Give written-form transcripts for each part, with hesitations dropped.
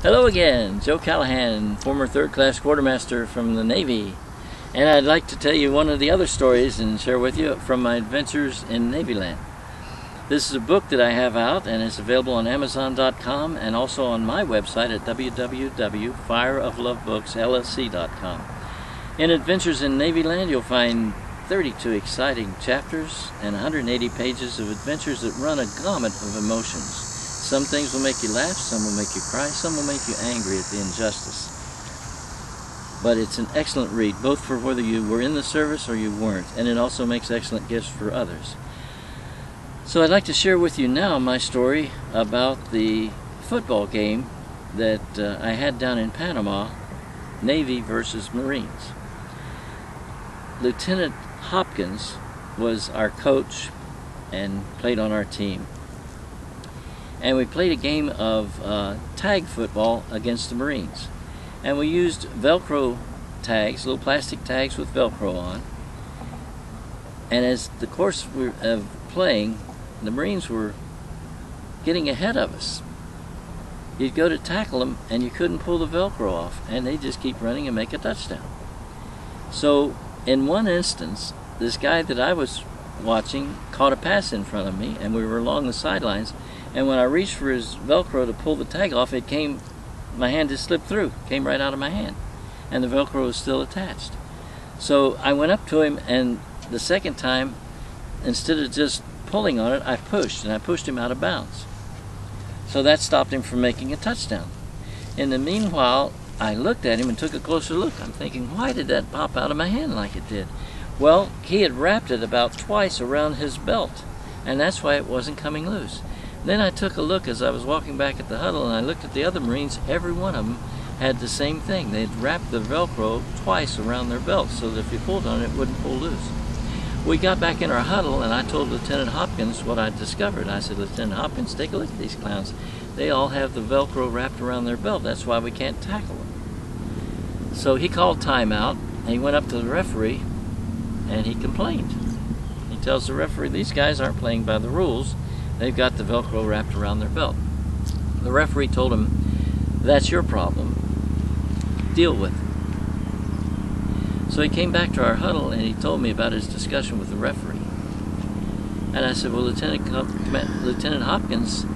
Hello again, Joe Callahan, former third-class quartermaster from the Navy. And I'd like to tell you one of the other stories and share with you from my adventures in NAVYLAND. This is a book that I have out, and it's available on Amazon.com and also on my website at www.fireoflovebooksllc.com. In Adventures in NAVYLAND, you'll find 32 exciting chapters and 180 pages of adventures that run a gamut of emotions. Some things will make you laugh, some will make you cry, some will make you angry at the injustice. But it's an excellent read, both for whether you were in the service or you weren't, and it also makes excellent gifts for others. So I'd like to share with you now my story about the football game that I had down in Panama, Navy versus Marines. Lieutenant Hopkins was our coach and played on our team. And we played a game of tag football against the Marines. And we used Velcro tags, little plastic tags with Velcro on. And as the course of playing, the Marines were getting ahead of us. You'd go to tackle them and you couldn't pull the Velcro off, and they'd just keep running and make a touchdown. So in one instance, this guy that I was watching caught a pass in front of me, and we were along the sidelines, and when I reached for his Velcro to pull the tag off, my hand just slipped through, came right out of my hand, and the Velcro was still attached. So I went up to him, and the second time, instead of just pulling on it, I pushed him out of bounds. So that stopped him from making a touchdown. In the meanwhile, I looked at him and took a closer look. I'm thinking, why did that pop out of my hand like it did? Well, he had wrapped it about twice around his belt, and that's why it wasn't coming loose. Then I took a look as I was walking back at the huddle, and I looked at the other Marines. Every one of them had the same thing. They'd wrapped the Velcro twice around their belt so that if you pulled on it, it wouldn't pull loose. We got back in our huddle, and I told Lieutenant Hopkins what I'd discovered. I said, Lieutenant Hopkins, take a look at these clowns. They all have the Velcro wrapped around their belt. That's why we can't tackle them. So he called timeout, and he went up to the referee, and he complained. He tells the referee, these guys aren't playing by the rules. They've got the Velcro wrapped around their belt. The referee told him, that's your problem. Deal with it. So he came back to our huddle and he told me about his discussion with the referee. And I said, well, Lieutenant Hopkins,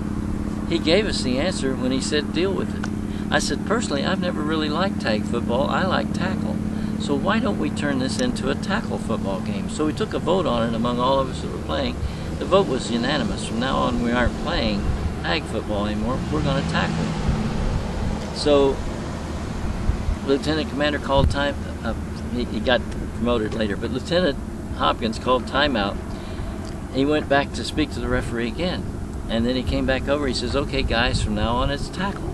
he gave us the answer when he said deal with it. I said, personally, I've never really liked tag football. I like tackle. So why don't we turn this into a tackle football game? So we took a vote on it among all of us that were playing. The vote was unanimous. From now on, we aren't playing tag football anymore. We're going to tackle. So, Lieutenant Commander called time. He got promoted later, but Lieutenant Hopkins called timeout. He went back to speak to the referee again, and then he came back over. He says, "Okay, guys, from now on, it's tackle."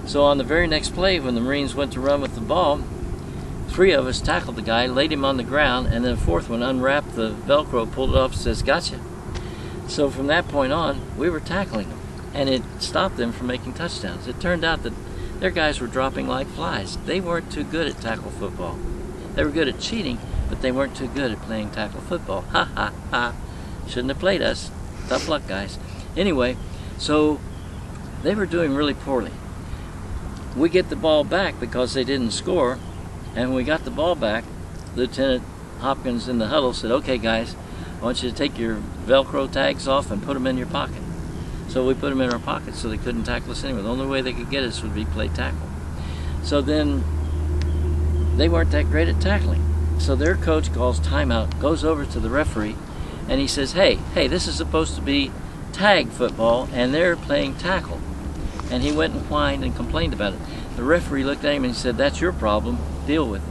So on the very next play, when the Marines went to run with the ball, 3 of us tackled the guy, laid him on the ground, and then the 4th one unwrapped the Velcro, pulled it off, and says, gotcha. So from that point on, we were tackling them, and it stopped them from making touchdowns. It turned out that their guys were dropping like flies. They weren't too good at tackle football. They were good at cheating, but they weren't too good at playing tackle football. Ha ha ha. Shouldn't have played us. Tough luck, guys. Anyway, so they were doing really poorly. We get the ball back because they didn't score. And when we got the ball back, Lieutenant Hopkins in the huddle said, okay guys, I want you to take your Velcro tags off and put them in your pocket. So we put them in our pockets so they couldn't tackle us anyway. The only way they could get us would be play tackle. So then they weren't that great at tackling. So their coach calls timeout, goes over to the referee, and he says, hey, this is supposed to be tag football, and they're playing tackle. And he went and whined and complained about it. The referee looked at him and he said, that's your problem. Deal with it.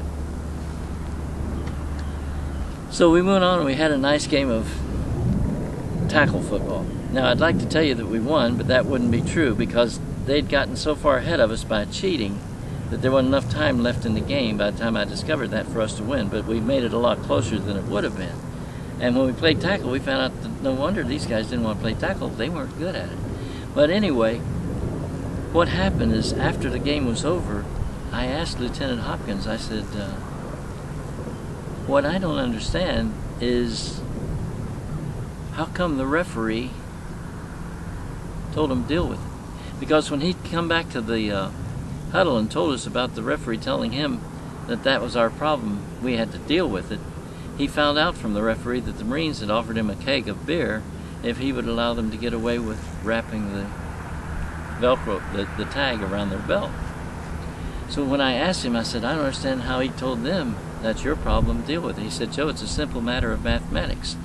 So we went on and we had a nice game of tackle football. Now I'd like to tell you that we won, but that wouldn't be true because they'd gotten so far ahead of us by cheating that there wasn't enough time left in the game by the time I discovered that for us to win, but we made it a lot closer than it would have been. And when we played tackle, we found out that no wonder these guys didn't want to play tackle. They weren't good at it. But anyway, what happened is after the game was over, I asked Lieutenant Hopkins, I said, what I don't understand is how come the referee told him to deal with it? because when he'd come back to the huddle and told us about the referee telling him that that was our problem, we had to deal with it, he found out from the referee that the Marines had offered him a keg of beer if he would allow them to get away with wrapping the Velcro, the tag around their belt. So when I asked him, I said, I don't understand how he told them that's your problem, deal with it. He said, Joe, it's a simple matter of mathematics.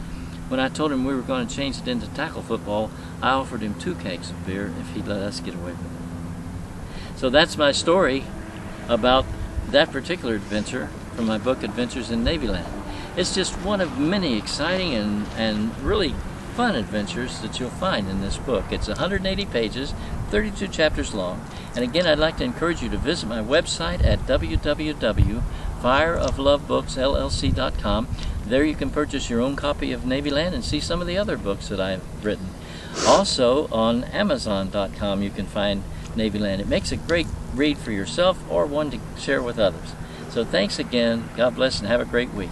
When I told him we were going to change it into tackle football, I offered him 2 kegs of beer if he'd let us get away with it. So that's my story about that particular adventure from my book, Adventures in Navyland. It's just one of many exciting and really fun adventures that you'll find in this book. It's 180 pages, 32 chapters long. And again, I'd like to encourage you to visit my website at www.fireoflovebooksllc.com. There you can purchase your own copy of Navyland and see some of the other books that I've written. Also on Amazon.com you can find Navyland. It makes a great read for yourself or one to share with others. So thanks again. God bless and have a great week.